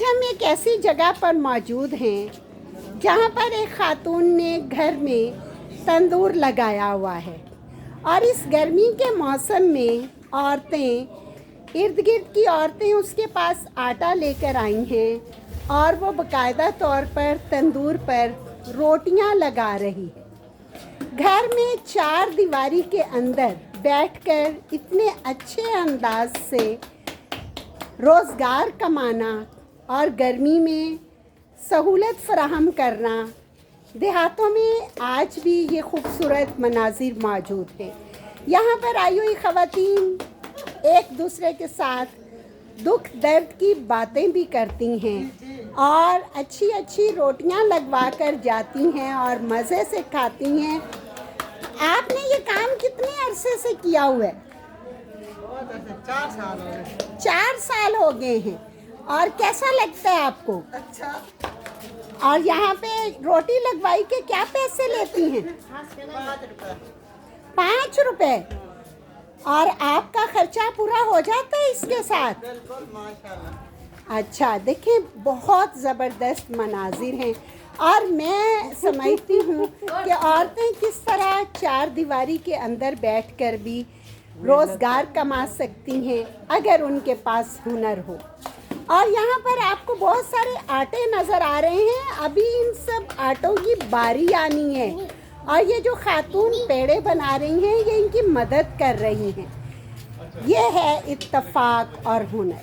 آج ہم ایک ایسی جگہ پر موجود ہیں جہاں پر ایک خاتون نے گھر میں تندور لگایا ہوا ہے، اور اس گرمی کے موسم میں عورتیں ارد گرد کی عورتیں اس کے پاس آٹا لے کر آئی ہیں اور وہ باقاعدہ طور پر تندور پر روٹیاں لگا رہی ہیں۔ گھر میں چار دیواری کے اندر بیٹھ کر اتنے اچھے انداز سے روزگار کمانا اور گرمی میں سہولت فراہم کرنا، دیہاتوں میں آج بھی یہ خوبصورت مناظر موجود ہیں۔ یہاں پر آئی ہوئی خواتین ایک دوسرے کے ساتھ دکھ درد کی باتیں بھی کرتی ہیں اور اچھی اچھی روٹیاں لگوا کر جاتی ہیں اور مزے سے کھاتی ہیں۔ آپ نے یہ کام کتنے عرصے سے کیا ہوا ہے؟ 4 سال ہو گئے۔ 4 سال ہو گئے ہیں، اور کیسا لگتا ہے آپ کو؟ اچھا۔ اور یہاں پہ روٹی لگوائی کے کیا پیسے لیتی ہیں؟ 5 روپے۔ 5 روپے؟ اور آپ کا خرچہ پورا ہو جاتا ہے اس کے ساتھ؟ بالکل، ماشاءاللہ۔ اچھا، دیکھیں بہت زبردست مناظر ہیں، اور میں سمجھتی ہوں کہ عورتیں کس طرح چار دیواری کے اندر بیٹھ کر بھی روزگار کما سکتی ہیں اگر ان کے پاس ہنر ہو۔ اور یہاں پر آپ کو بہت سارے آٹے نظر آ رہے ہیں، ابھی ان سب آٹوں کی باری آنی ہے، اور یہ جو خاتون پیڑے بنا رہی ہیں یہ ان کی مدد کر رہی ہیں۔ یہ ہے اتفاق اور ہنر۔